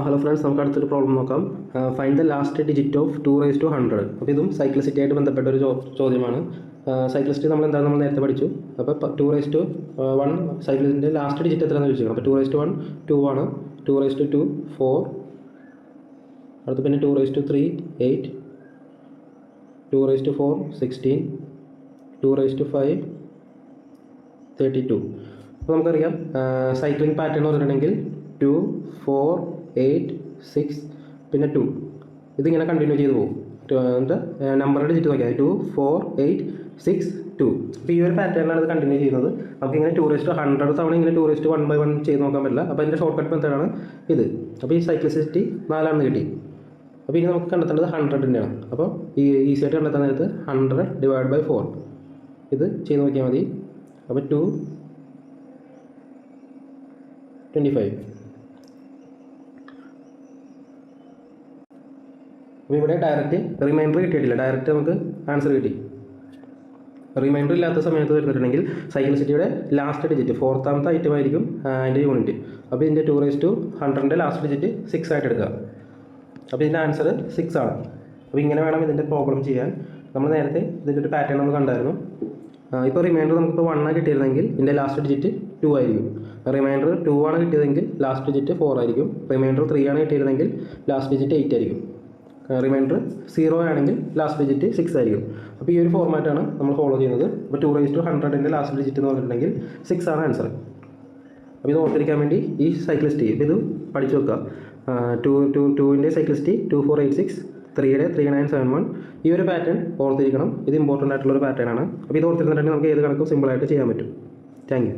Hello friends, നമുക്ക് അടുത്തൊരു problem നോക്കാം. Find the last digit of 2⁻100. അപ്പോൾ ഇതും സൈക്ലിസിറ്റി ആയിട്ട് ബന്ധപ്പെട്ട ഒരു ചോദ്യമാണ്. സൈക്ലിസിറ്റി നമ്മൾ നേരത്തെ പഠിച്ചു. അപ്പോൾ 2⁻1 സൈക്ലിസിൻ്റെ ലാസ്റ്റ് ഡിജിറ്റ് എത്രയാണെന്ന് ചോദിച്ചു. അപ്പോൾ 2⁻1 2 ആണ്, 2⁻2 4, അടുത്ത് പിന്നെ 2⁻3 8, 2⁻4 16, 2⁻5 32. അപ്പോൾ നമുക്കറിയാം സൈക്ലിംഗ് പാറ്റേൺ എന്ന് പറഞ്ഞിട്ടുണ്ടെങ്കിൽ 2 4 8 6 പിന്നെ 2 ഇതിങ്ങനെ കണ്ടിന്യൂ ചെയ്ത് പോകും. എന്നിട്ട് നമ്പറുടെ ഡിജിറ്റ് നോക്കിയാൽ 2 4 8 6 2. അപ്പോൾ ഈ ഒരു പാറ്റേണിലാണ് ഇത് കണ്ടിന്യൂ ചെയ്യുന്നത്. നമുക്കിങ്ങനെ 2⁻100 തവണ ഇങ്ങനെ 2⁻1 ചെയ്ത് നോക്കാൻ പറ്റില്ല. അപ്പോൾ അതിൻ്റെ ഷോർട്ട് കട്ട് മെത്തേഡാണ് ഇത്. അപ്പോൾ ഈ സൈക്ലിസിറ്റി 4 കിട്ടി. അപ്പോൾ ഇനി നമുക്ക് കണ്ടെത്തേണ്ടത് 100ൻ്റെയാണ്. അപ്പോൾ ഈ ഈസി ആയിട്ട് കണ്ടെത്താൻ നേരത്ത് 100 / 4 ഇത് ചെയ്ത് നോക്കിയാൽ മതി. അപ്പോൾ 2 25. അപ്പോൾ ഇവിടെ ഡയറക്റ്റ് റിമൈൻഡർ കിട്ടിയിട്ടില്ല, ഡയറക്റ്റ് നമുക്ക് ആൻസർ കിട്ടി. റിമൈൻഡർ ഇല്ലാത്ത സമയത്ത് വരുന്നിട്ടുണ്ടെങ്കിൽ സൈക്ലിസിറ്റിയുടെ ലാസ്റ്റ് ഡിജിറ്റ് 4th ഐറ്റം ആയിരിക്കും അതിൻ്റെ യൂണിറ്റ്. അപ്പോൾ ഇതിൻ്റെ 2⁻100ൻ്റെ ലാസ്റ്റ് ഡിജിറ്റ് 6 ആയിട്ട് എടുക്കുക. അപ്പോൾ ഇതിൻ്റെ ആൻസർ 6 ആണ്. അപ്പോൾ ഇങ്ങനെ വേണം ഇതിൻ്റെ പ്രോബ്ലം ചെയ്യാൻ. നമ്മൾ നേരത്തെ ഇതിൻ്റെ ഒരു പാറ്റേൺ നമ്മൾ കണ്ടായിരുന്നു. ഇപ്പോൾ റിമൈൻഡർ നമുക്കിപ്പോൾ 1 കിട്ടിയിരുന്നെങ്കിൽ ഇതിൻ്റെ ലാസ്റ്റ് ഡിജിറ്റ് 2 ആയിരിക്കും. റിമൈൻഡർ 2 ആണ് കിട്ടിയതെങ്കിൽ ലാസ്റ്റ് ഡിജിറ്റ് 4 ആയിരിക്കും. റിമൈൻഡർ 3 ആണ് കിട്ടിയിരുന്നെങ്കിൽ ലാസ്റ്റ് ഡിജിറ്റ് 8 ആയിരിക്കും. റിമൈൻഡർ 0 ആണെങ്കിൽ ലാസ്റ്റ് ഡിജിറ്റ് 6 ആയിരിക്കും. അപ്പോൾ ഈ ഒരു ഫോർമാറ്റാണ് നമ്മൾ ഫോളോ ചെയ്യുന്നത്. അപ്പോൾ 2⁻100ൻ്റെ ലാസ്റ്റ് ഡിജിറ്റ് എന്ന് പറഞ്ഞിട്ടുണ്ടെങ്കിൽ 6 ആണ് ആൻസർ. അപ്പോൾ ഇത് ഓർത്തിരിക്കാൻ വേണ്ടി ഈ സൈക്ലിസിറ്റി ഇപ്പോൾ ഇത് പഠിച്ചു വെക്കുക. 2ൻ്റെ സൈക്ലിസിറ്റി 2486, 3യുടെ 3971. ഈ ഒരു പാറ്റേൺ ഓർത്തിരിക്കണം. ഇത് ഇമ്പോർട്ടൻ്റ് ആയിട്ടുള്ളൊരു പാറ്റേൺ ആണ്. അപ്പോൾ ഇത് ഓർത്തിരുന്നിട്ടുണ്ടെങ്കിൽ നമുക്ക് ഏത് കണക്കും സിമ്പിളായിട്ട് ചെയ്യാൻ പറ്റും. Thank you.